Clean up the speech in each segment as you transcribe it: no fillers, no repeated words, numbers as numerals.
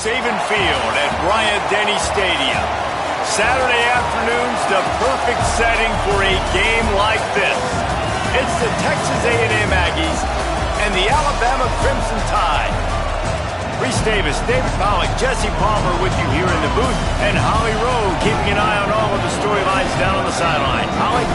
Saban Field at Bryant-Denny Stadium. Saturday afternoon's the perfect setting for a game like this. It's the Texas A&M Aggies and the Alabama Crimson Tide. Reese Davis, David Pollack, Jesse Palmer with you here in the booth, and Holly Rowe keeping an eye on all of the storylines down on the sideline. Holly?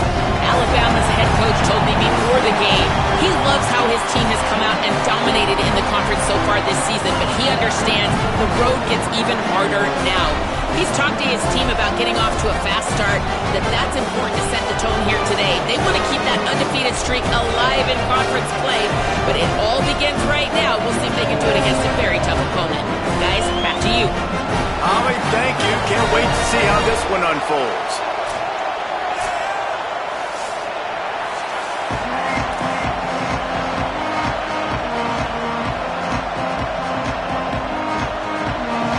Alabama's head coach told me before the game he loves how his team has come out and dominated in the conference so far this season, but he understands the road gets even harder now. He's talked to his team about getting off to a fast start, that's important to set the tone here today. They want to keep that undefeated streak alive in conference play, but it all begins right now. We'll see if they can do it against a very tough opponent. Guys, back to you. Holly, thank you. Can't wait to see how this one unfolds.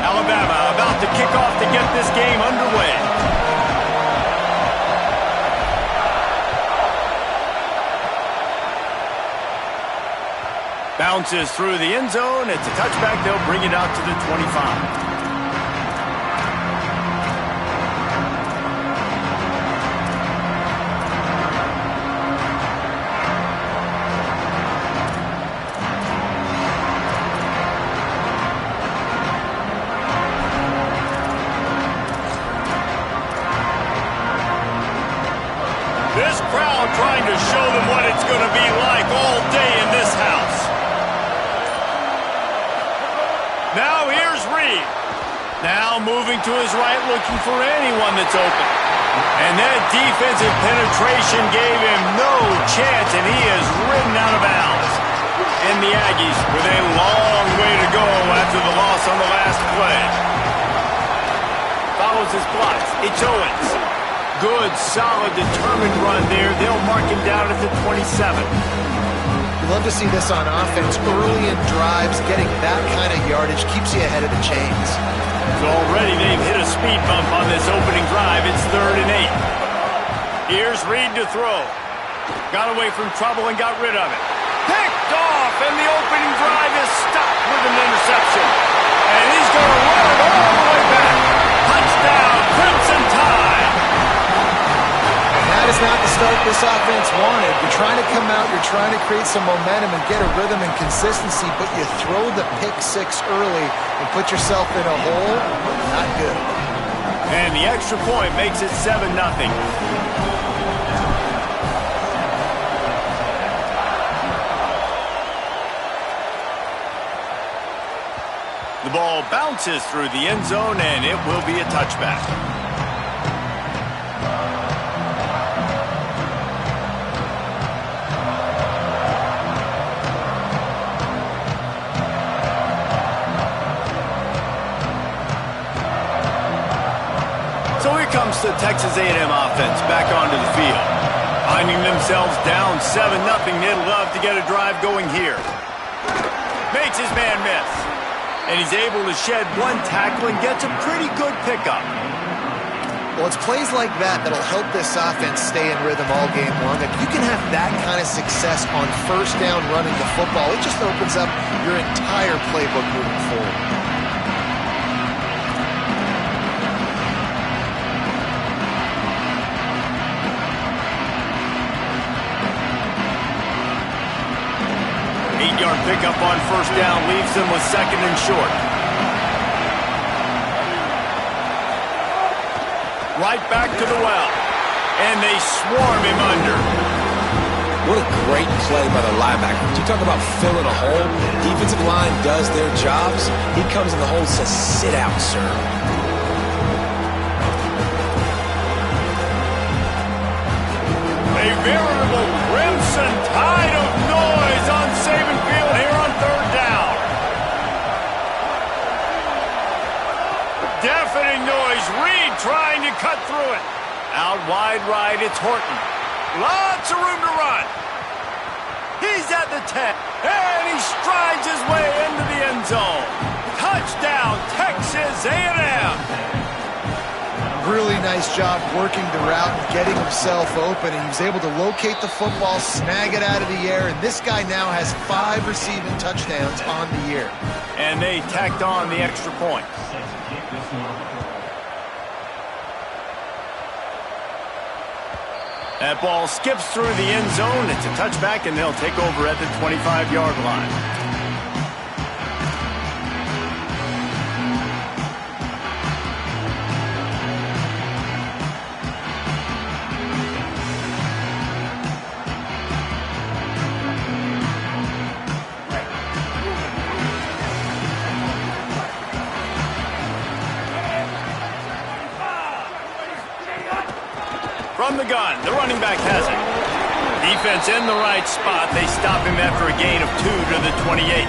Alabama about to kick off to get this game underway. Bounces through the end zone. It's a touchback. They'll bring it out to the 25. This crowd trying to show them what it's going to be like all day in this house. Now here's Reed. Now moving to his right, looking for anyone that's open. And that defensive penetration gave him no chance, and he is ridden out of bounds. And the Aggies with a long way to go after the loss on the last play. Follows his blocks. It's Owens. Good, solid, determined run there. They'll mark him down at the 27. You love to see this on offense. Early in drives, getting that kind of yardage keeps you ahead of the chains. So already they've hit a speed bump on this opening drive. It's 3rd and 8. Here's Reed to throw. Got away from trouble and got rid of it. Picked off, and the opening drive is stopped with an interception. And he's going to run it all the way back. Touchdown, Crimson Tide. That is not the start this offense wanted. You're trying to come out, you're trying to create some momentum and get a rhythm and consistency, but you throw the pick six early and put yourself in a hole. Not good. And the extra point makes it 7-0. The ball bounces through the end zone, and it will be a touchback. So here comes the Texas A&M offense back onto the field. Finding themselves down 7-0, they'd love to get a drive going here. Makes his man miss. And he's able to shed one tackle and gets a pretty good pickup. Well, it's plays like that that'll help this offense stay in rhythm all game long. If you can have that kind of success on first down running the football, it just opens up your entire playbook moving forward. Pickup on first down leaves them with 2nd and short. Right back to the well. And they swarm him under. What a great play by the linebacker. You talk about filling a hole. Defensive line does their jobs. He comes in the hole and says, "Sit out, sir." A veritable crimson tide of noise on Saban Field here on 3rd down. Deafening noise. Reed trying to cut through it. Out wide right, it's Horton. Lots of room to run. He's at the 10, and he strides his way into the end zone. Touchdown, Texas A&M. really nice job working the route and getting himself open, and he was able to locate the football, snag it out of the air, and this guy now has 5 receiving touchdowns on the year. And they tacked on the extra point. That ball skips through the end zone. It's a touchback, and they'll take over at the 25-yard line. From the gun, the running back has it. Defense in the right spot. They stop him after a gain of 2 to the 28.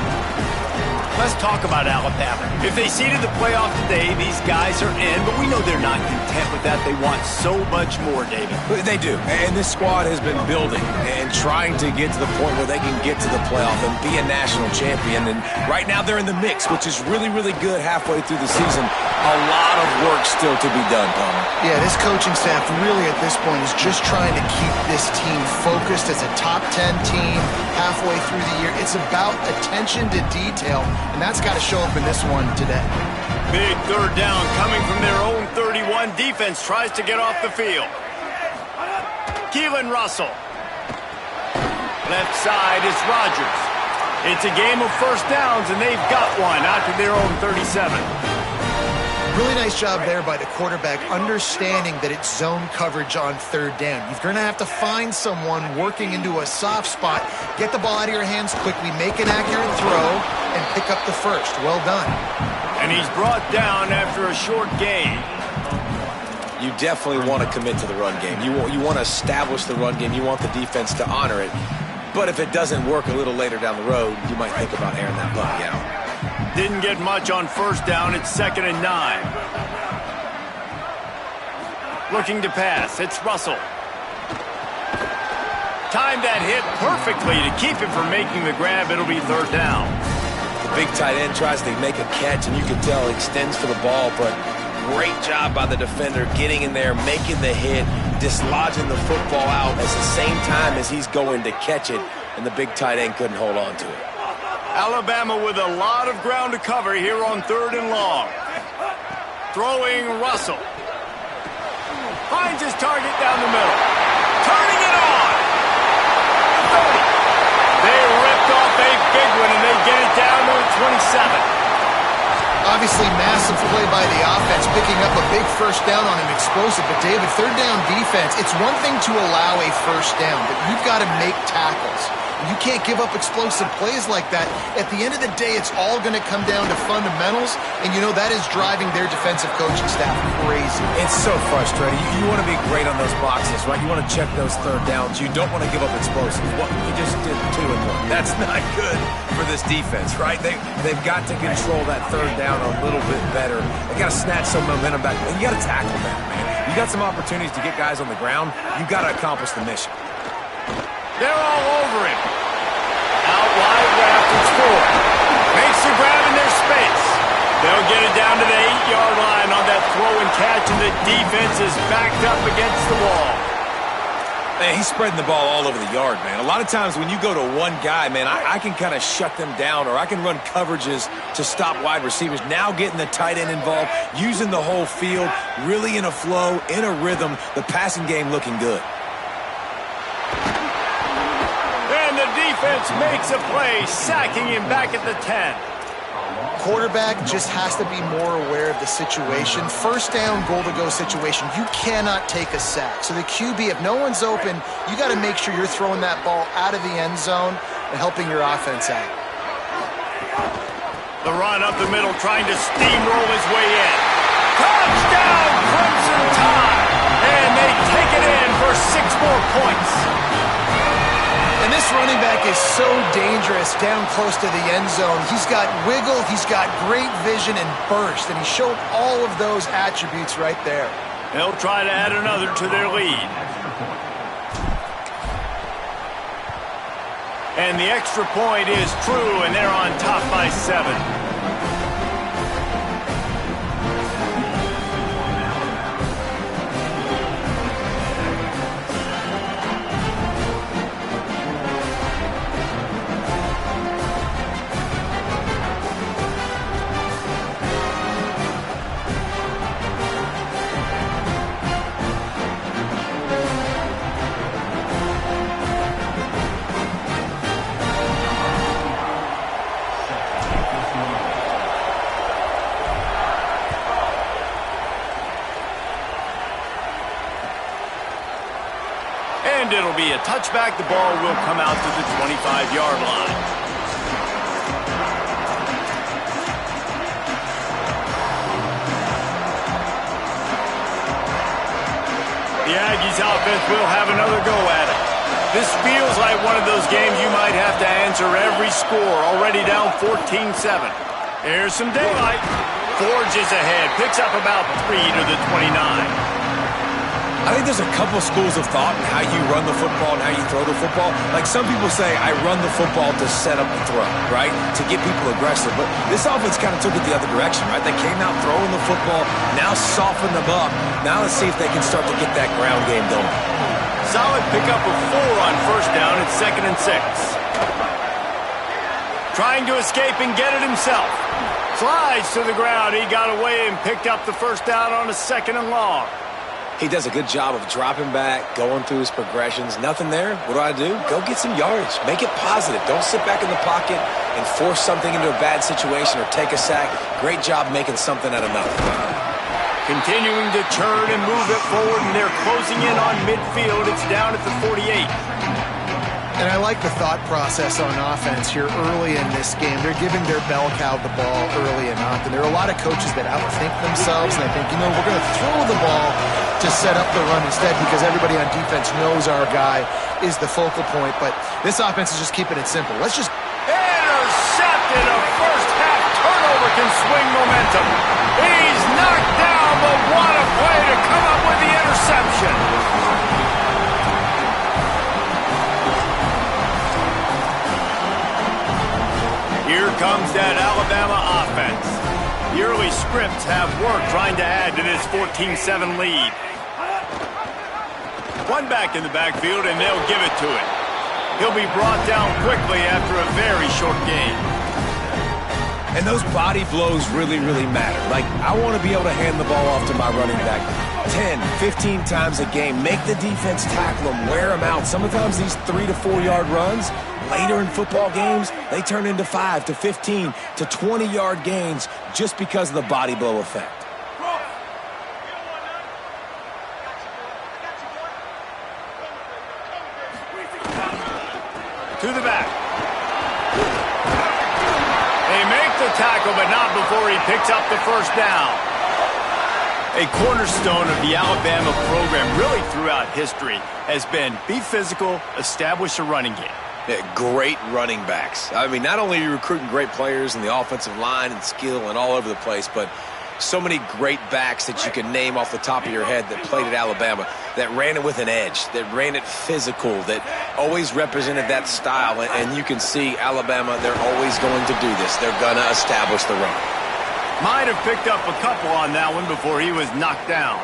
Let's talk about Alabama. If they seeded the playoff today, these guys are in, but we know they're not content with that. They want so much more, David. They do, and this squad has been building and trying to get to the point where they can get to the playoff and be a national champion. And right now they're in the mix, which is really, really good halfway through the season. A lot of work still to be done, Palmer. Yeah, this coaching staff really at this point is just trying to keep this team focused as a top 10 team halfway through the year. It's about attention to detail, and that's got to show up in this one today. Big third down coming from their own 31. Defense tries to get off the field. Keelan Russell. Left side is Rodgers. It's a game of first downs, and they've got one out to their own 37. Really nice job there by the quarterback, understanding that it's zone coverage on third down. You're going to have to find someone working into a soft spot, get the ball out of your hands quickly, make an accurate throw, and pick up the first. Well done. And he's brought down after a short gain. You definitely want to commit to the run game. You want to establish the run game. You want the defense to honor it. But if it doesn't work a little later down the road, you might think about airing that puppy out. Didn't get much on first down. It's 2nd and 9. Looking to pass. It's Russell. Timed that hit perfectly to keep him from making the grab. It'll be 3rd down. The big tight end tries to make a catch, and you can tell he extends for the ball, but great job by the defender getting in there, making the hit, dislodging the football out at the same time as he's going to catch it, and the big tight end couldn't hold on to it. Alabama with a lot of ground to cover here on 3rd and long. Throwing Russell. Finds his target down the middle. Turning it on. 30. They ripped off a big one, and they get it down to 27. Obviously, massive play by the offense, picking up a big first down on an explosive. But, David, third down defense, it's one thing to allow a first down, but you've got to make tackles. You can't give up explosive plays like that. At the end of the day, it's all going to come down to fundamentals, and you know that is driving their defensive coaching staff crazy. It's so frustrating. You want to be great on those boxes, right? You want to check those third downs. You don't want to give up explosives. What you just did 2 and 1. That's not good for this defense, right? They've got to control that third down a little bit better. They got to snatch some momentum back, and you got to tackle better, man. You got some opportunities to get guys on the ground. You got to accomplish the mission. They're all over him. Out wide left, it's 4. Makes the grab in their space. They'll get it down to the 8-yard line on that throw and catch, and the defense is backed up against the wall. Man, he's spreading the ball all over the yard, man. A lot of times when you go to one guy, man, I can kind of shut them down, or I can run coverages to stop wide receivers. Now getting the tight end involved, using the whole field, really in a flow, in a rhythm, the passing game looking good. And the defense makes a play, sacking him back at the 10. Quarterback just has to be more aware of the situation. First down, goal-to-go situation. You cannot take a sack. So the QB, if no one's open, you got to make sure you're throwing that ball out of the end zone and helping your offense out. The run up the middle, trying to steamroll his way in. Touchdown, Crimson Tide! And they take it in for 6 more points. And this running back is so dangerous down close to the end zone. He's got wiggle, he's got great vision and burst, and he showed all of those attributes right there. They'll try to add another to their lead. And the extra point is true, and they're on top by 7. And it'll be a touchback. The ball will come out to the 25-yard line. The Aggies offense will have another go at it. This feels like one of those games you might have to answer every score. Already down 14-7. Here's some daylight. Forges ahead. Picks up about 3 to the 29. I think there's a couple schools of thought in how you run the football and how you throw the football. Like some people say, I run the football to set up the throw, right? To get people aggressive. But this offense kind of took it the other direction, right? They came out throwing the football, now soften them up. Now let's see if they can start to get that ground game going. Solid pickup of 4 on first down. It's 2nd and 6. Trying to escape and get it himself. Slides to the ground. He got away and picked up the first down on a 2nd and long. He does a good job of dropping back, going through his progressions. Nothing there. What do? Go get some yardage. Make it positive. Don't sit back in the pocket and force something into a bad situation or take a sack. Great job making something out of nothing. Continuing to turn and move it forward, and they're closing in on midfield. It's down at the 48. And I like the thought process on offense here early in this game. They're giving their bell cow the ball early and often. There are a lot of coaches that outthink themselves, and they think, we're going to throw the ball to set up the run instead because everybody on defense knows our guy is the focal point. But this offense is just keeping it simple. Let's just... Intercepted! A first-half turnover can swing momentum. He's knocked down, but what a play to come up with the interception. Here comes that Alabama offense. The early scripts have worked trying to add to this 14-7 lead. One back in the backfield, and they'll give it to him. He'll be brought down quickly after a very short game. And those body blows really, really matter. Like, I want to be able to hand the ball off to my running back 10, 15 times a game. Make the defense tackle them, wear them out. Sometimes these 3 to 4 yard runs, later in football games, they turn into 5 to 15 to 20-yard gains just because of the body blow effect. To the back. They make the tackle, but not before he picks up the first down. A cornerstone of the Alabama program really throughout history has been be physical, establish a running game. Yeah, great running backs. I mean, not only are you recruiting great players in the offensive line and skill and all over the place, but so many great backs that you can name off the top of your head that played at Alabama, that ran it with an edge, that ran it physical, that always represented that style. And you can see Alabama, they're always going to do this. They're going to establish the run. Might have picked up a couple on that one before he was knocked down.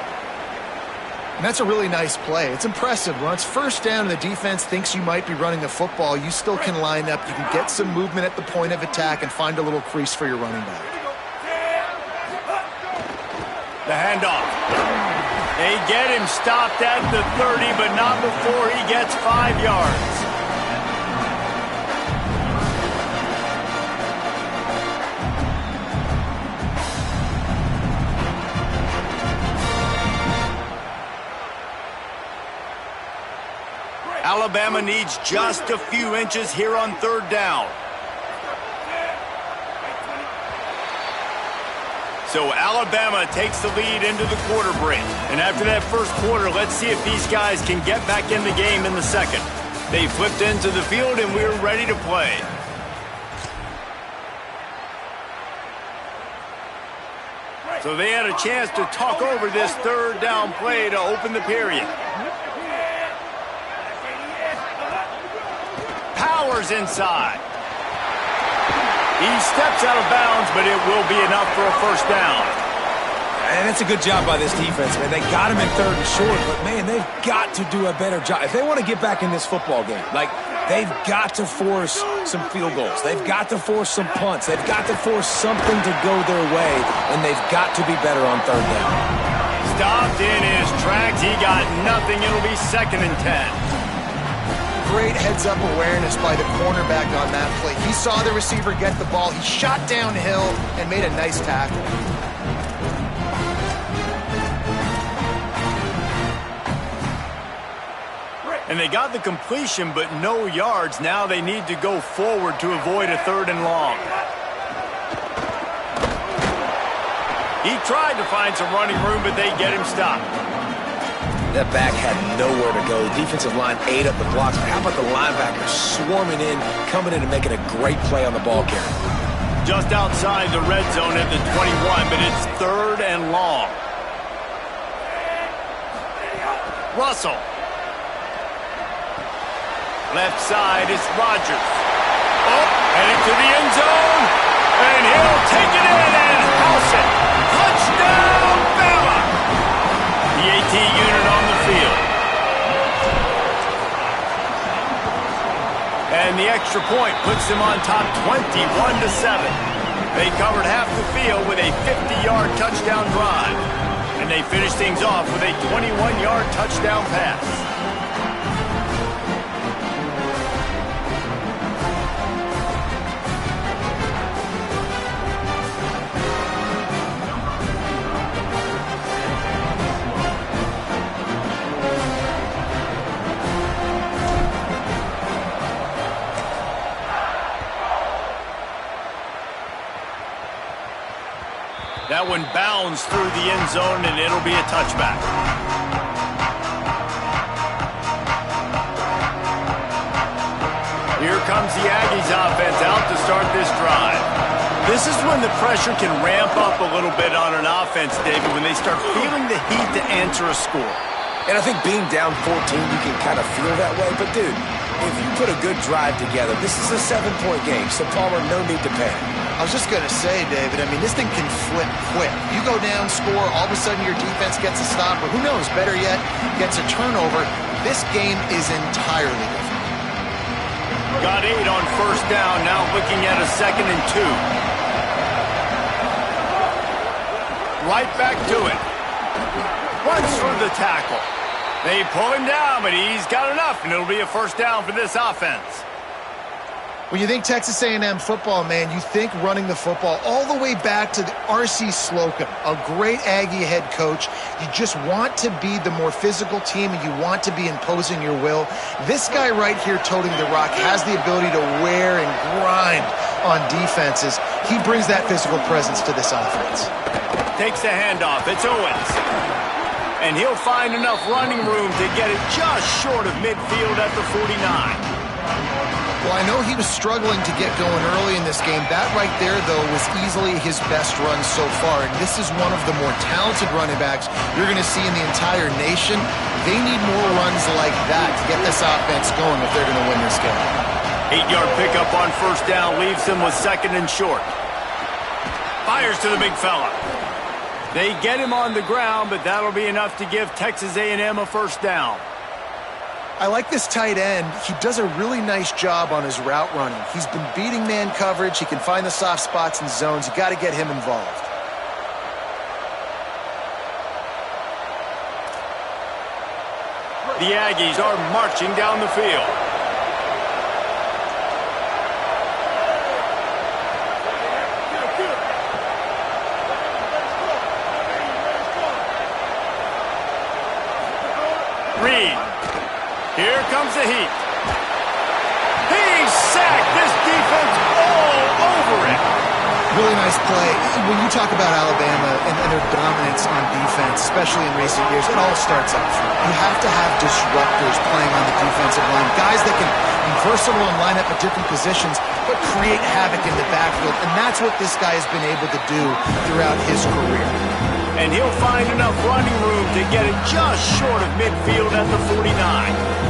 And that's a really nice play. It's impressive. Once first down, the defense thinks you might be running the football. You still can line up. You can get some movement at the point of attack and find a little crease for your running back. The handoff. They get him stopped at the 30, but not before he gets 5 yards. Alabama needs just a few inches here on third down. So Alabama takes the lead into the quarter break. And after that first quarter, let's see if these guys can get back in the game in the second. They flipped into the field, and we're ready to play. So they had a chance to talk over this third down play to open the period. Powers inside. He steps out of bounds, but it will be enough for a first down. And it's a good job by this defense, man. They got him in third and short, but, man, they've got to do a better job. If they want to get back in this football game, like, they've got to force some field goals. They've got to force some punts. They've got to force something to go their way, and they've got to be better on third down. Stopped in his tracks. He got nothing. It'll be 2nd and 10. Great heads-up awareness by the cornerback on that play. He saw the receiver get the ball. He shot downhill and made a nice tackle. And they got the completion, but no yards. Now they need to go forward to avoid a 3rd and long. He tried to find some running room, but they get him stopped. That back had nowhere to go. The defensive line ate up the blocks. But how about the linebackers swarming in, coming in and making a great play on the ball carrier? Just outside the red zone at the 21, but it's 3rd and long. Russell. Left side is Rodgers. Oh, heading to the end zone. And he'll take it in and house it. Touchdown, Bama! The AT unit on the field. And the extra point puts them on top 21-7. They covered half the field with a 50-yard touchdown drive. And they finished things off with a 21-yard touchdown pass. That one bounds through the end zone, and it'll be a touchback. Here comes the Aggies offense out to start this drive. This is when the pressure can ramp up a little bit on an offense, David, when they start feeling the heat to answer a score. And I think being down 14, you can kind of feel that way. But, dude, if you put a good drive together, this is a 7-point game, so Palmer, no need to panic. I was just going to say, David, I mean, this thing can flip quick. You go down, score, all of a sudden your defense gets a stop, or who knows, better yet, gets a turnover. This game is entirely different. Got 8 on 1st down, now looking at a 2nd and 2. Right back to it. Runs through the tackle. They pull him down, but he's got enough, and it'll be a 1st down for this offense. When you think Texas A&M football, man, you think running the football all the way back to the R.C. Slocum, a great Aggie head coach. You just want to be the more physical team, and you want to be imposing your will. This guy right here toting the rock has the ability to wear and grind on defenses. He brings that physical presence to this offense. Takes the handoff. It's Owens. And he'll find enough running room to get it just short of midfield at the 49. Well, I know he was struggling to get going early in this game. That right there, though, was easily his best run so far. And this is one of the more talented running backs you're going to see in the entire nation. They need more runs like that to get this offense going if they're going to win this game. 8-yard pickup on 1st down leaves them with 2nd and short. Fires to the big fella. They get him on the ground, but that'll be enough to give Texas A&M a 1st down. I like this tight end. He does a really nice job on his route running. He's been beating man coverage. He can find the soft spots and zones. You got to get him involved. The Aggies are marching down the field. Reed. Here comes the heat. He's sacked. This defense all over it. Really nice play. When you talk about Alabama and their dominance on defense, especially in recent years, it all starts up front. You have to have disruptors playing on the defensive line, guys that can be versatile and line up at different positions, but create havoc in the backfield, and that's what this guy has been able to do throughout his career. And he'll find enough running room to get it just short of midfield at the 49.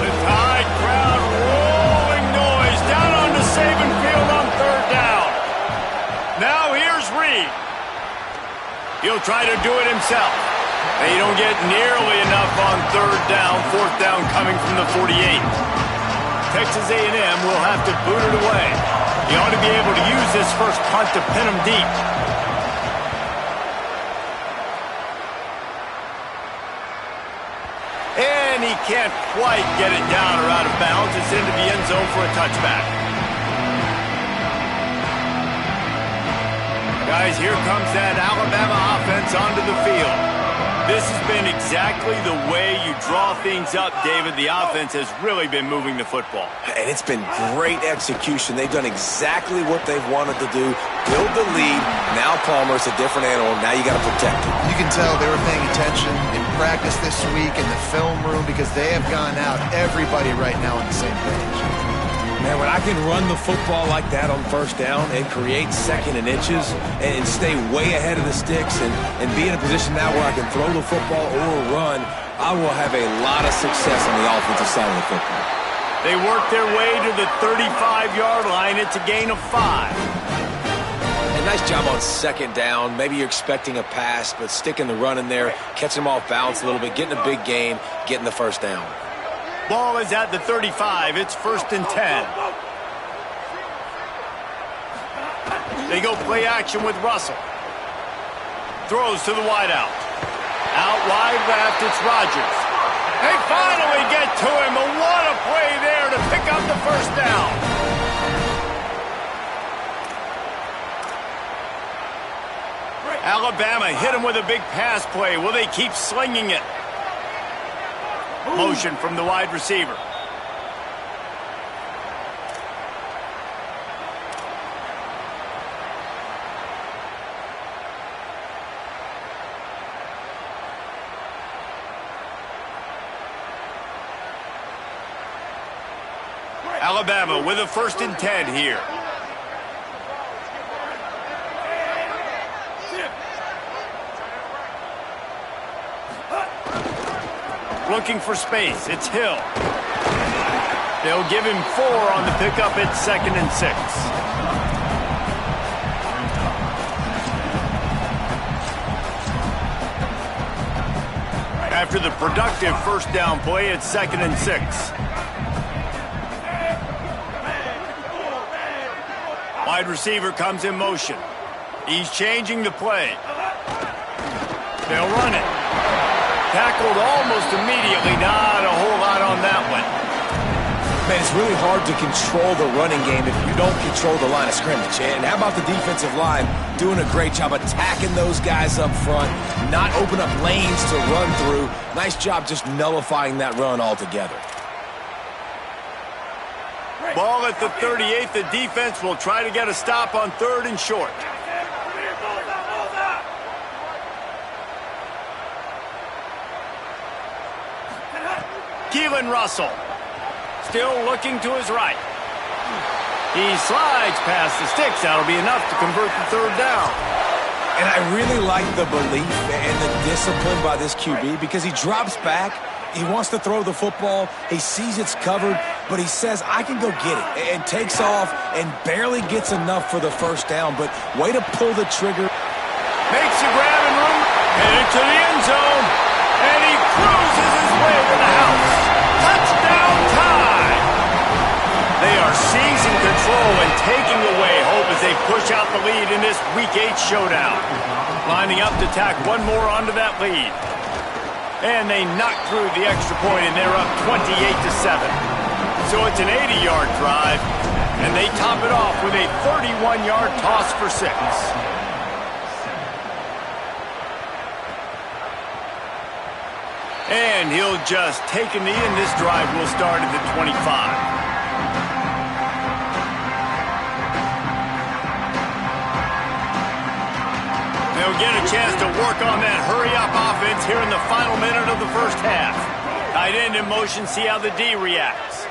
The Tide crowd rolling noise down onto Saban Field on 3rd down. Now here's Reed. He'll try to do it himself. They don't get nearly enough on 3rd down, 4th down coming from the 48. Texas A&M will have to boot it away. He ought to be able to use this first punt to pin him deep. And he can't quite get it down or out of bounds. It's into the end zone for a touchback. Guys, here comes that Alabama offense onto the field. This has been exactly the way you draw things up, David. The offense has really been moving the football. And it's been great execution. They've done exactly what they've wanted to do. Build the lead. Now Palmer's a different animal. Now you got to protect him. You can tell they were paying attention in practice this week in the film room because they have gone out, everybody right now on the same page. Man, when I can run the football like that on first down and create second and inches and stay way ahead of the sticks and be in a position now where I can throw the football or run, I will have a lot of success on the offensive side of the football. They work their way to the 35-yard line. It's a gain of 5. A nice job on second down. Maybe you're expecting a pass, but sticking the run in there, catching them off balance a little bit, getting a big gain, getting the first down. Ball is at the 35. It's 1st and 10. They go play action with Russell. Throws to the wideout. Out wide left, it's Rodgers. They finally get to him. And what a play there to pick up the first down. Alabama hit him with a big pass play. Will they keep slinging it? Motion from the wide receiver. Alabama with a 1st and 10 here. Looking for space. It's Hill. They'll give him 4 on the pickup at 2nd and 6. After the productive first down play, it's 2nd and 6. Wide receiver comes in motion. He's changing the play. They'll run it. Tackled almost immediately. Not a whole lot on that one. Man, it's really hard to control the running game if you don't control the line of scrimmage. And how about the defensive line doing a great job attacking those guys up front, not open up lanes to run through. Nice job just nullifying that run altogether. Ball at the 38. The defense will try to get a stop on 3rd and short. Keelan Russell, still looking to his right. He slides past the sticks. That'll be enough to convert the 3rd down. And I really like the belief and the discipline by this QB because he drops back. He wants to throw the football. He sees it's covered, but he says, I can go get it, and takes off and barely gets enough for the first down. But way to pull the trigger. Makes the grab and room, headed to the end zone, and he cruises his way to the house. Touchdown time! They are seizing control and taking away hope as they push out the lead in this Week 8 showdown. Lining up to tack one more onto that lead. And they knock through the extra point, and they're up 28-7. So it's an 80-yard drive, and they top it off with a 31-yard toss for 6. And he'll just take a knee, and this drive will start at the 25. They'll get a chance to work on that hurry-up offense here in the final minute of the first half. Tight end in motion, see how the D reacts.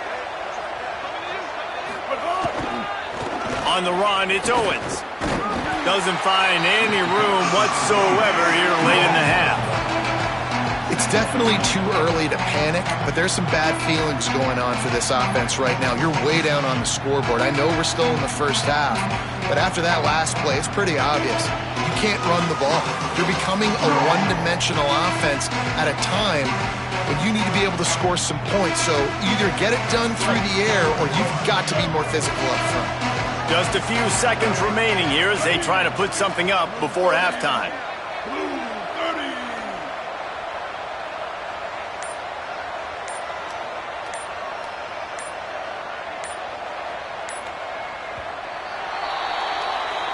On the run, it's Owens. Doesn't find any room whatsoever here late in the half. It's definitely too early to panic, but there's some bad feelings going on for this offense right now. You're way down on the scoreboard. I know we're still in the first half, but after that last play, it's pretty obvious. You can't run the ball. You're becoming a one-dimensional offense at a time when you need to be able to score some points. So either get it done through the air or you've got to be more physical up front. Just a few seconds remaining here as they try to put something up before halftime.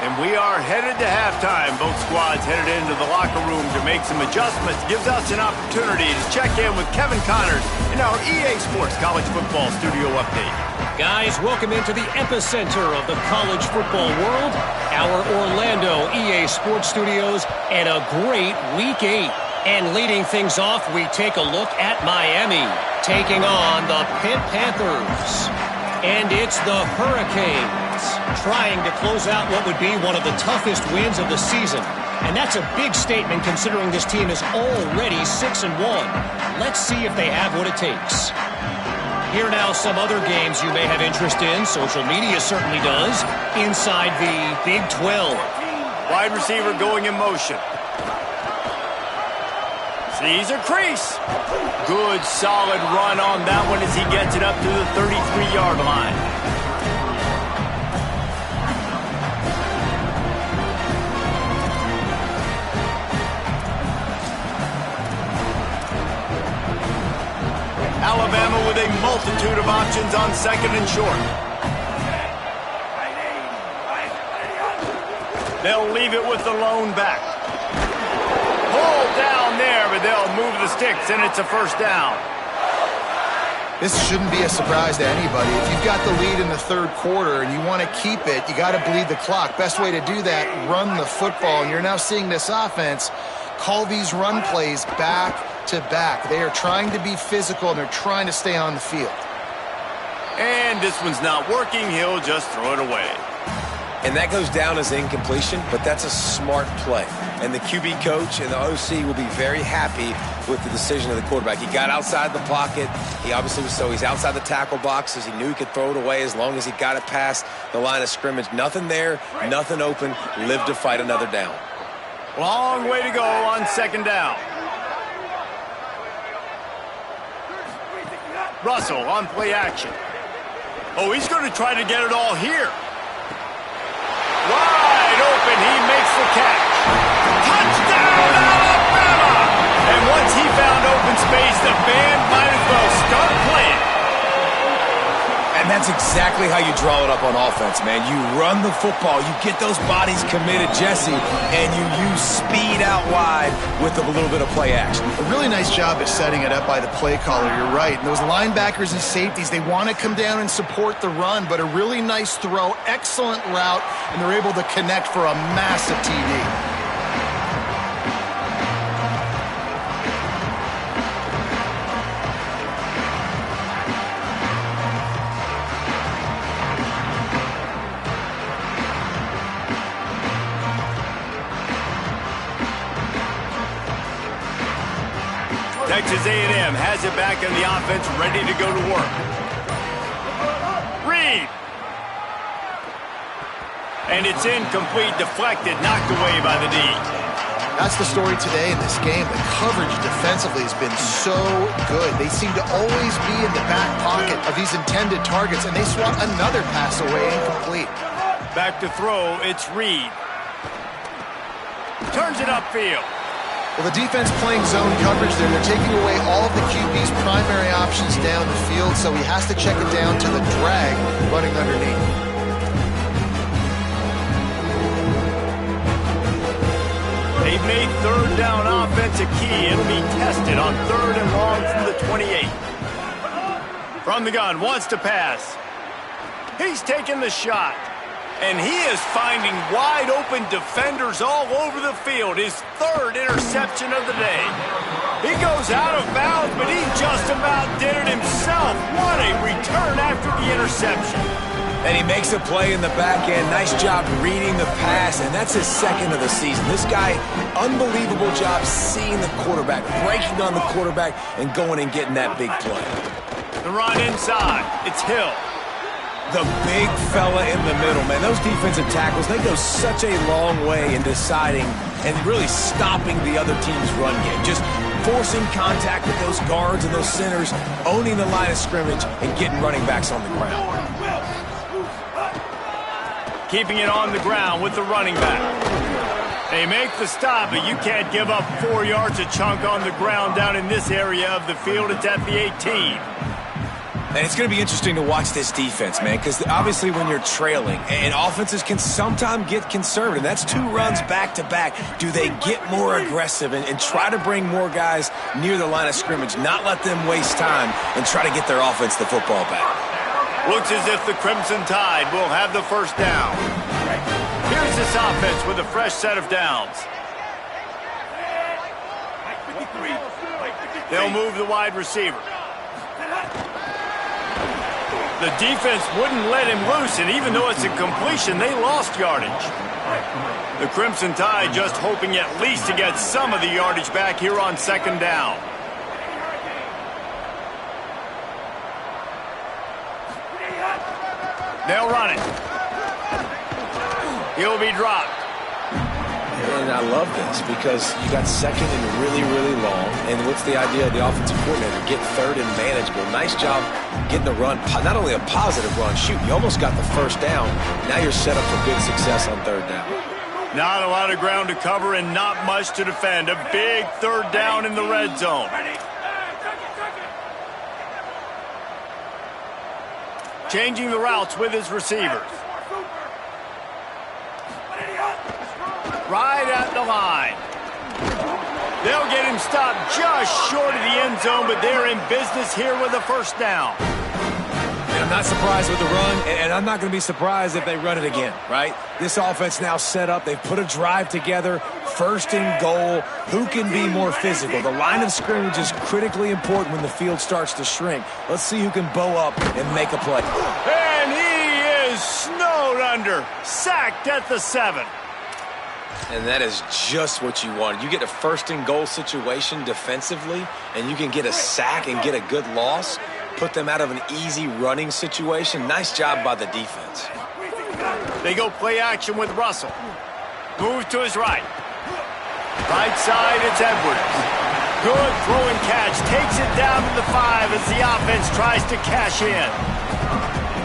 And we are headed to halftime. Both squads headed into the locker room to make some adjustments. Gives us an opportunity to check in with Kevin Connors in our EA Sports College Football Studio Update. Guys, welcome into the epicenter of the college football world, our Orlando EA Sports Studios, and a great Week 8. And leading things off, we take a look at Miami, taking on the Pitt Panthers. And it's the Hurricanes, trying to close out what would be one of the toughest wins of the season. And that's a big statement considering this team is already 6-1. Let's see if they have what it takes. Here now some other games you may have interest in. Social media certainly does. Inside the Big 12. Wide receiver going in motion. Sees a crease. Good, solid run on that one as he gets it up to the 33-yard line. Alabama with a multitude of options on second and short. They'll leave it with the lone back. Pull down there, but they'll move the sticks, and it's a first down. This shouldn't be a surprise to anybody. If you've got the lead in the third quarter and you want to keep it, you got to bleed the clock. Best way to do that, run the football. And you're now seeing this offense call these run plays back to back. They are trying to be physical, and they're trying to stay on the field. And this one's not working. He'll just throw it away. And that goes down as incompletion, but that's a smart play. And the QB coach and the OC will be very happy with the decision of the quarterback. He got outside the pocket. He obviously he's outside the tackle boxes. He knew he could throw it away as long as he got it past the line of scrimmage. Nothing there, nothing open. Live to fight another down. Long way to go on second down. Russell on play action. Oh, he's going to try to get it all here. Wide open, he makes the catch. Touchdown, Alabama! And once he found open space, the band might as well start playing. And that's exactly how you draw it up on offense, man. You run the football, you get those bodies committed, Jesse, and you use speed out wide with a little bit of play action. A really nice job of setting it up by the play caller, you're right. And those linebackers and safeties, they want to come down and support the run, but a really nice throw, excellent route, and they're able to connect for a massive TD. Texas A&M has it back in the offense, ready to go to work. Reed. And it's incomplete, deflected, knocked away by the D. That's the story today in this game. The coverage defensively has been so good. They seem to always be in the back pocket of these intended targets, and they swat another pass away incomplete. Back to throw, it's Reed. Turns it upfield. Well, the defense playing zone coverage there. They're taking away all of the QB's primary options down the field, so he has to check it down to the drag running underneath. They've made third down offense a key. It'll be tested on third and long from the 28. From the gun, wants to pass. He's taking the shot. And he is finding wide open defenders all over the field. His third interception of the day. He goes out of bounds, but he just about did it himself. What a return after the interception. And he makes a play in the back end. Nice job reading the pass, and that's his second of the season. This guy, unbelievable job seeing the quarterback, breaking on the quarterback, and going and getting that big play. The run inside. It's Hill. The big fella in the middle, man. Those defensive tackles, they go such a long way in deciding and really stopping the other team's run game. Just forcing contact with those guards and those centers, owning the line of scrimmage, and getting running backs on the ground. Keeping it on the ground with the running back. They make the stop, but you can't give up 4 yards a chunk on the ground down in this area of the field. It's at the 18. And it's going to be interesting to watch this defense, man, because obviously when you're trailing, and offenses can sometimes get conservative. That's 2 runs back-to-back. Do they get more aggressive and try to bring more guys near the line of scrimmage, not let them waste time, and try to get their offense the football back? Looks as if the Crimson Tide will have the first down. Here's this offense with a fresh set of downs. They'll move the wide receiver. The defense wouldn't let him loose, and even though it's a completion, they lost yardage. The Crimson Tide just hoping at least to get some of the yardage back here on second down. They'll run it. He'll be dropped. And I love this because you got second and really, really long. And what's the idea of the offensive coordinator? Get third and manageable. Nice job getting the run. Not only a positive run, shoot, you almost got the first down. Now you're set up for good success on third down. Not a lot of ground to cover and not much to defend. A big third down in the red zone. Changing the routes with his receivers. Right at the line. They'll get him stopped just short of the end zone, but they're in business here with a first down. And I'm not surprised with the run, and I'm not going to be surprised if they run it again, right? This offense now set up. They've put a drive together. First and goal. Who can be more physical? The line of scrimmage is critically important when the field starts to shrink. Let's see who can bow up and make a play. And he is snowed under. Sacked at the 7. And that is just what you wanted. You get a first and goal situation defensively, and you can get a sack and get a good loss, put them out of an easy running situation. Nice job by the defense. They go play action with Russell. Move to his right. Right side, it's Edwards. Good throw and catch. Takes it down to the 5 as the offense tries to cash in.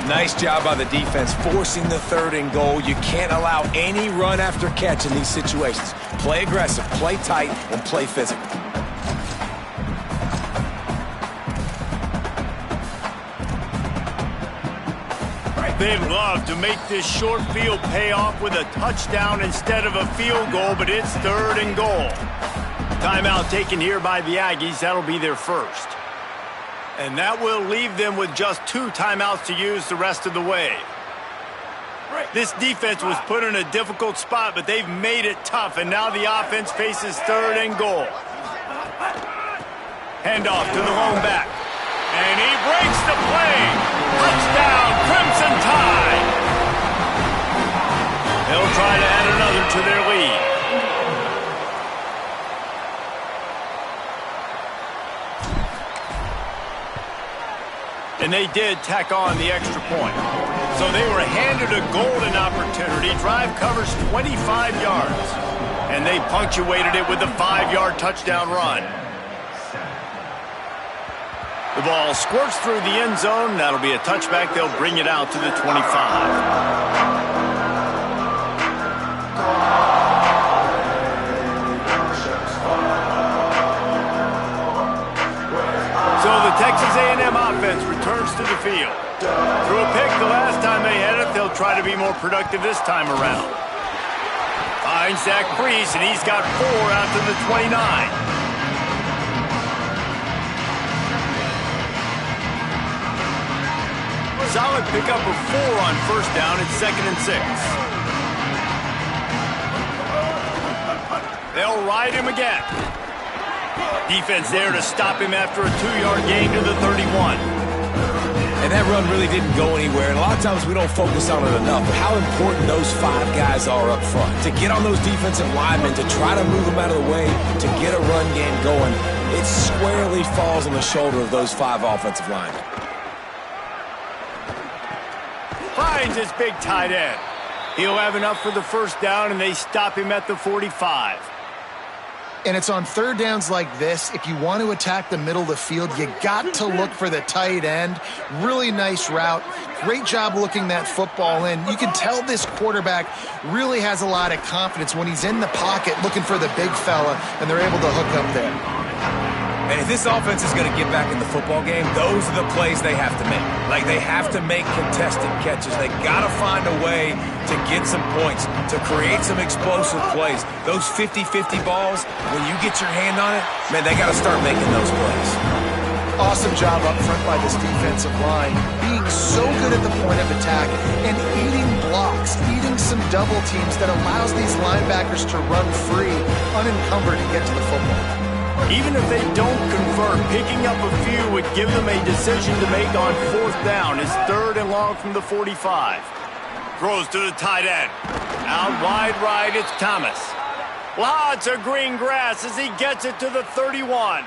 Nice job by the defense forcing the third and goal. You can't allow any run after catch in these situations. Play aggressive, play tight, and play physical. They'd love to make this short field pay off with a touchdown instead of a field goal, but it's third and goal. Timeout taken here by the Aggies. That'll be their first. And that will leave them with just 2 timeouts to use the rest of the way. This defense was put in a difficult spot, but they've made it tough, and now the offense faces third and goal. Handoff to the lone back. And he breaks the play. Touchdown, Crimson Tide. They'll try to add another to their lead. And they did tack on the extra point. So they were handed a golden opportunity. Drive covers 25 yards. And they punctuated it with a 5-yard touchdown run. The ball squirts through the end zone. That'll be a touchback. They'll bring it out to the 25. So the Texas A&M offense returns to the field. Threw a pick the last time they had it. They'll try to be more productive this time around. Finds Zach Priest, and he's got 4 out to the 29. Solid pickup of 4 on first down. It's 2nd and 6. They'll ride him again. Defense there to stop him after a 2-yard gain to the 31. And that run really didn't go anywhere. And a lot of times we don't focus on it enough, but how important those 5 guys are up front. To get on those defensive linemen, to try to move them out of the way, to get a run game going, it squarely falls on the shoulder of those 5 offensive linemen. Finds his big tight end. He'll have enough for the first down, and they stop him at the 45. And it's on third downs like this, if you want to attack the middle of the field, you got to look for the tight end. Really nice route. Great job looking that football in. You can tell this quarterback really has a lot of confidence when he's in the pocket looking for the big fella, and they're able to hook up there. And if this offense is going to get back in the football game, those are the plays they have to make. Like, they have to make contested catches. They got to find a way to get some points, to create some explosive plays. Those 50-50 balls, when you get your hand on it, man, they got to start making those plays. Awesome job up front by this defensive line, being so good at the point of attack and eating blocks, eating some double teams that allows these linebackers to run free, unencumbered, and get to the football. Even if they don't convert, picking up a few would give them a decision to make on 4th down. It's 3rd and long from the 45. Throws to the tight end. Out wide right, it's Thomas. Lots of green grass as he gets it to the 31.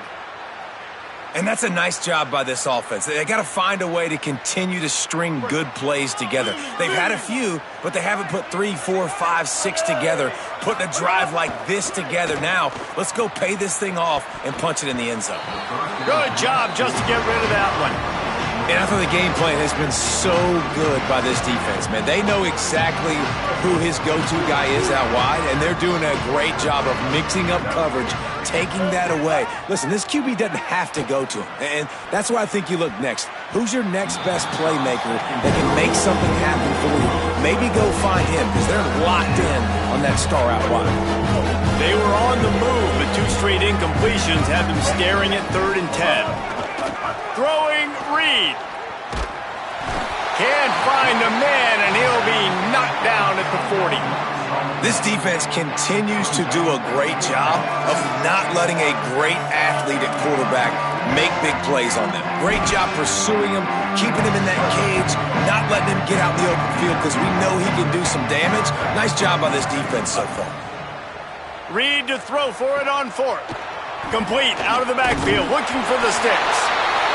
And that's a nice job by this offense. They got to find a way to continue to string good plays together. They've had a few, but they haven't put 3, 4, 5, 6 together, putting a drive like this together. Now, let's go pay this thing off and punch it in the end zone. Good job just to get rid of that one. And I thought the game plan has been so good by this defense, man. They know exactly who his go-to guy is out wide, and they're doing a great job of mixing up coverage, taking that away. Listen, this QB doesn't have to go to him, and that's why I think you look next. Who's your next best playmaker that can make something happen for you? Maybe go find him, because they're locked in on that star out wide. They were on the move, but 2 straight incompletions have them staring at 3rd and 10. Throwing Reed. Can't find a man, and he'll be knocked down at the 40. This defense continues to do a great job of not letting a great athlete at quarterback make big plays on them. Great job pursuing him, keeping him in that cage, not letting him get out in the open field because we know he can do some damage. Nice job by this defense so far. Reed to throw for it on 4th. Complete out of the backfield, looking for the sticks.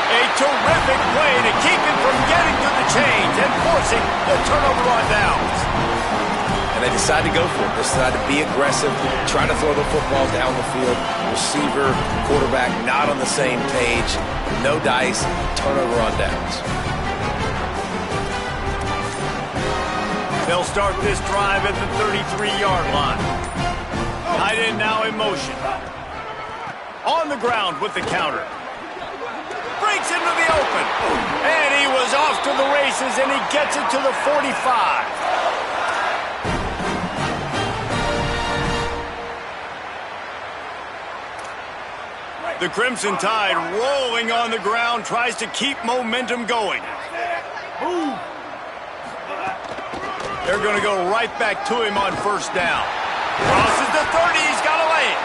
A terrific play to keep him from getting to the chains and forcing the turnover on downs. And they decide to go for it. They decide to be aggressive, try to throw the football down the field. Receiver, quarterback, not on the same page. No dice, turnover on downs. They'll start this drive at the 33-yard line. Tight end now in motion. On the ground with the counter. Breaks into the open. And he was off to the races, and he gets it to the 45. The Crimson Tide rolling on the ground, tries to keep momentum going. They're going to go right back to him on 1st down. Crosses the 30, he's got to lay it.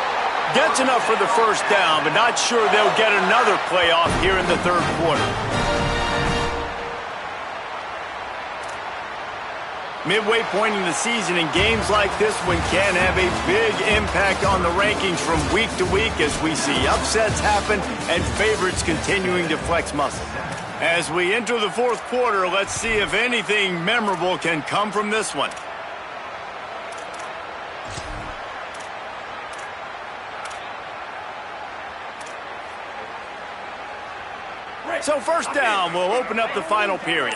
Gets enough for the 1st down, but not sure they'll get another play off here in the 3rd quarter. Midway point in the season, and games like this one can have a big impact on the rankings from week to week as we see upsets happen and favorites continuing to flex muscle. As we enter the 4th quarter, let's see if anything memorable can come from this one. So 1st down will open up the final period.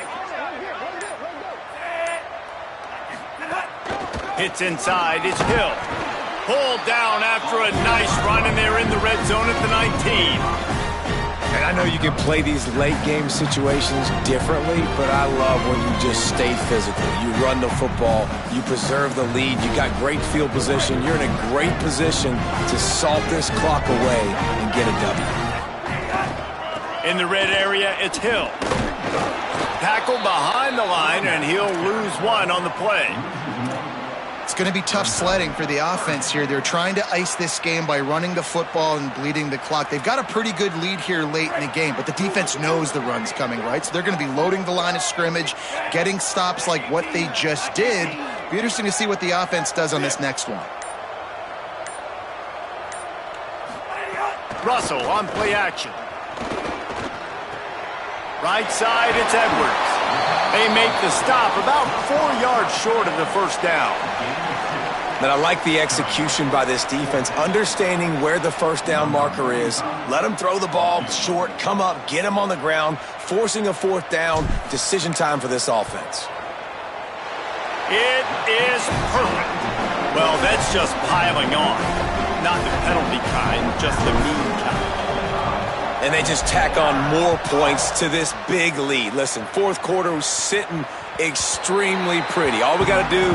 Hits inside, it's Hill. Pulled down after a nice run, and they're in the red zone at the 19. And I know you can play these late game situations differently, but I love when you just stay physical. You run the football, you preserve the lead, you got great field position, you're in a great position to salt this clock away and get a W. In the red area, it's Hill. Tackled behind the line, and he'll lose 1 on the play. It's going to be tough sledding for the offense here. They're trying to ice this game by running the football and bleeding the clock. They've got a pretty good lead here late in the game, but the defense knows the run's coming, right? So they're going to be loading the line of scrimmage, getting stops like what they just did. Be interesting to see what the offense does on this next one. Russell on play action. Right side, it's Edwards. They make the stop about 4 yards short of the 1st down. But I like the execution by this defense, understanding where the 1st down marker is. Let them throw the ball short, come up, get them on the ground, forcing a 4th down. Decision time for this offense. It is perfect. Well, that's just piling on. Not the penalty kind, just the mean kind. And they just tack on more points to this big lead. Listen, fourth quarter was sitting extremely pretty. All we got to do,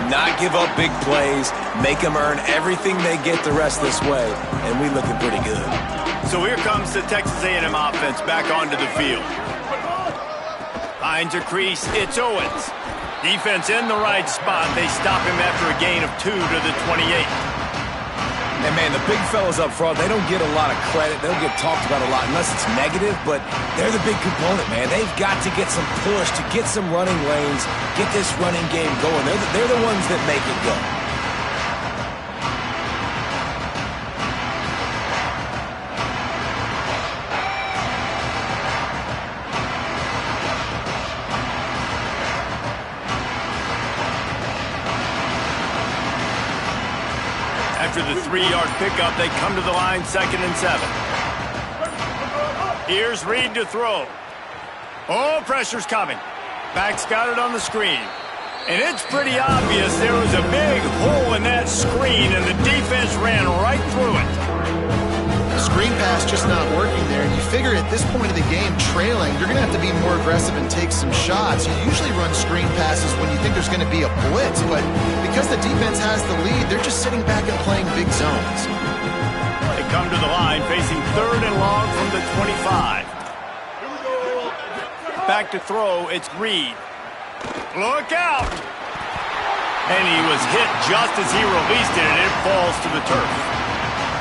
not give up big plays, make them earn everything they get the rest this way, and we looking pretty good. So here comes the Texas A&M offense back onto the field. Behind the crease, it's Owens. Defense in the right spot. They stop him after a gain of 2 to the 28. And, man, the big fellas up front, they don't get a lot of credit. They don't get talked about a lot unless it's negative, but they're the big component, man. They've got to get some push, to get some running lanes, get this running game going. They're the ones that make it go. After the 3-yard pickup, they come to the line, 2nd and 7. Here's Reed to throw. Oh, pressure's coming. Back's got it on the screen. And it's pretty obvious there was a big hole in that screen, and the defense ran right through it. The screen pass just not working there, and you figure at this point of the game, trailing, you're going to have to be more aggressive and take some shots. You usually run screen passes when you think there's going to be a blitz, but because the defense has the lead, they're just sitting back and playing big zones. They come to the line, facing 3rd and long from the 25. Back to throw, it's Reed. Look out! And he was hit just as he released it, and it falls to the turf.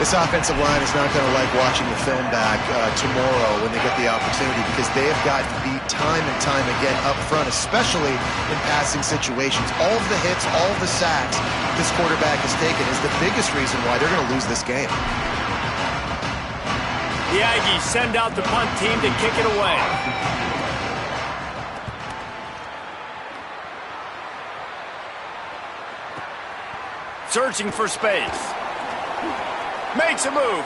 This offensive line is not going to like watching the film back tomorrow when they get the opportunity, because they have gotten beat time and time again up front, especially in passing situations. All of the hits, all of the sacks this quarterback has taken is the biggest reason why they're going to lose this game. The Aggies send out the punt team to kick it away. Searching for space. Makes a move.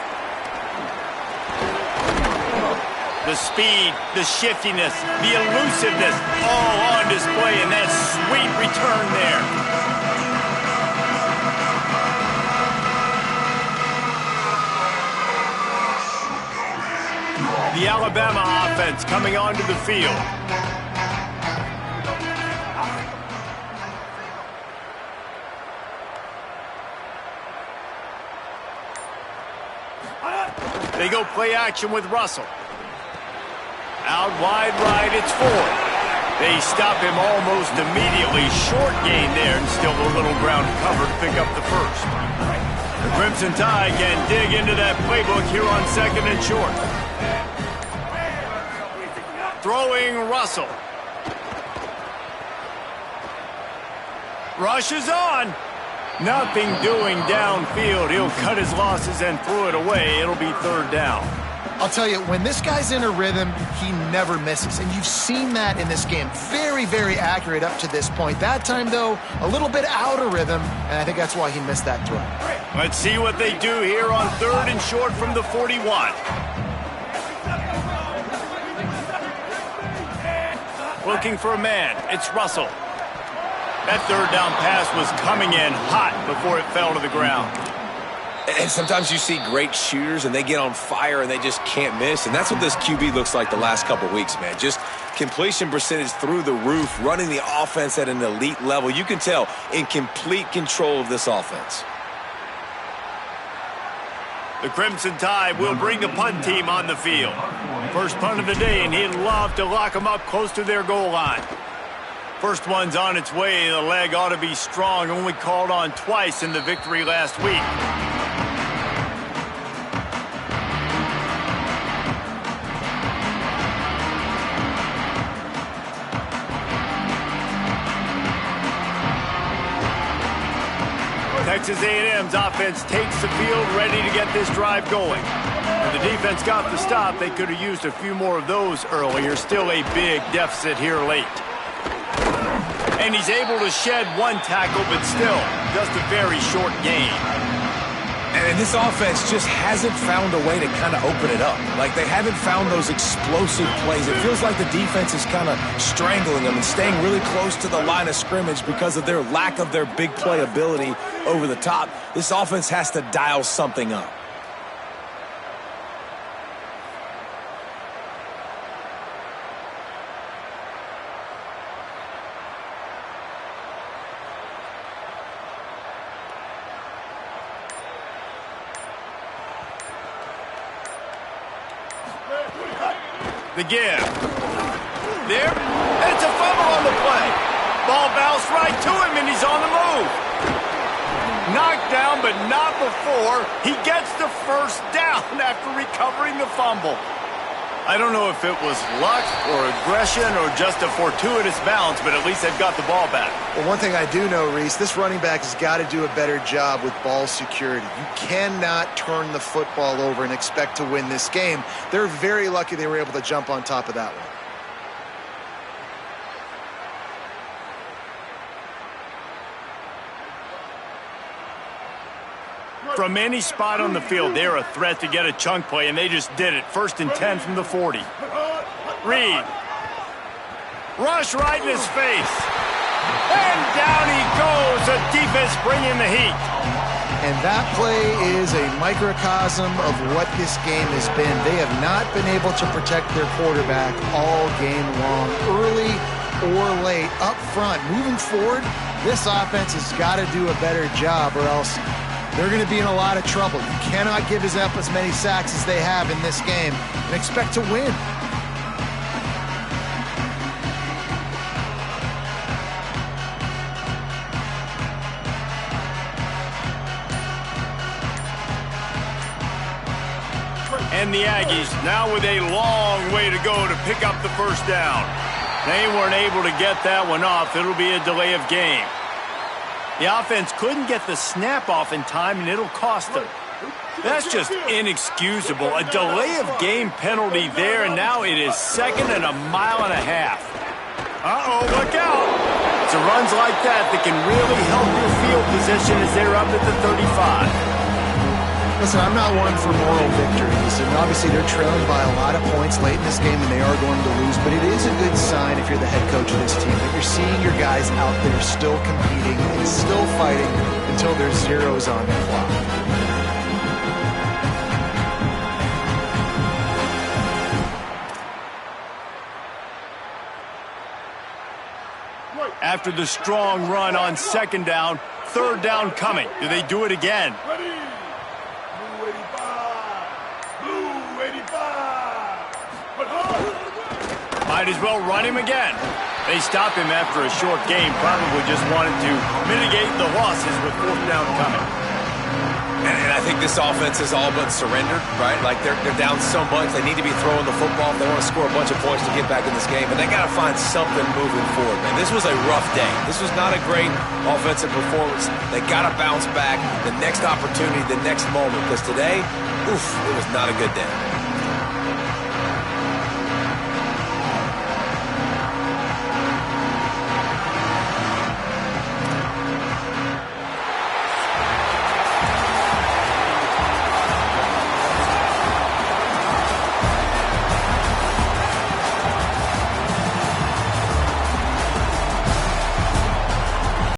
The speed, the shiftiness, the elusiveness, all on display in that sweet return there. The Alabama offense coming onto the field. They go play action with Russell. Out wide right, it's Ford. They stop him almost immediately. Short gain there, and still a little ground cover to pick up the first. The Crimson Tide can dig into that playbook here on 2nd and short. Throwing Russell. Rushes on. Nothing doing downfield. He'll cut his losses and throw it away. It'll be 3rd down. I'll tell you, when this guy's in a rhythm, he never misses. And you've seen that in this game. Very, very accurate up to this point. That time, though, a little bit out of rhythm, and I think that's why he missed that throw. Let's see what they do here on 3rd and short from the 41. Looking for a man. It's Russell. That 3rd down pass was coming in hot before it fell to the ground. And sometimes you see great shooters, and they get on fire, and they just can't miss. And that's what this QB looks like the last couple weeks, man. Just completion percentage through the roof, running the offense at an elite level. You can tell in complete control of this offense. The Crimson Tide will bring the punt team on the field. First punt of the day, and he'd love to lock them up close to their goal line. First one's on its way. The leg ought to be strong. Only called on twice in the victory last week. Texas A&M's offense takes the field, ready to get this drive going. When the defense got the stop, they could have used a few more of those earlier. Still a big deficit here late. And he's able to shed one tackle, but still just a very short gain. And this offense just hasn't found a way to kind of open it up. Like, they haven't found those explosive plays. It feels like the defense is kind of strangling them and staying really close to the line of scrimmage because of their lack of their big play ability over the top. This offense has to dial something up. The give. There. And it's a fumble on the play. Ball bounced right to him, and he's on the move. Knocked down, but not before he gets the first down after recovering the fumble. I don't know if it was luck or aggression or just a fortuitous bounce, but at least they've got the ball back. Well, one thing I do know, Reese, this running back has got to do a better job with ball security. You cannot turn the football over and expect to win this game. They're very lucky they were able to jump on top of that one. From any spot on the field, they're a threat to get a chunk play, and they just did it. 1st and 10 from the 40. Reed. Rush right in his face. And down he goes. The defense bringing the heat. And that play is a microcosm of what this game has been. They have not been able to protect their quarterback all game long, early or late, up front. Moving forward, this offense has got to do a better job, or else they're going to be in a lot of trouble. You cannot give up as many sacks as they have in this game and expect to win. And the Aggies now with a long way to go to pick up the first down. They weren't able to get that one off. It'll be a delay of game. The offense couldn't get the snap off in time, and it'll cost them. That's just inexcusable. A delay of game penalty there, and now it is 2nd and a mile and a half. Uh-oh, look out. It's a runs like that that can really help your field position as they're up at the 35. Listen, I'm not one for moral victories, and obviously they're trailing by a lot of points late in this game, and they are going to lose, but it is a good sign if you're the head coach of this team that you're seeing your guys out there still competing and still fighting until there's zeros on the clock. After the strong run on 2nd down, 3rd down coming. Do they do it again? Might as well run him again. They stop him after a short game, probably just wanted to mitigate the losses with 4th down coming. And I think this offense is all but surrendered, right? Like they're down so much, they need to be throwing the football if they want to score a bunch of points to get back in this game. But they got to find something moving forward, man. This was a rough day. This was not a great offensive performance. They got to bounce back the next opportunity, the next moment, because today, oof, it was not a good day.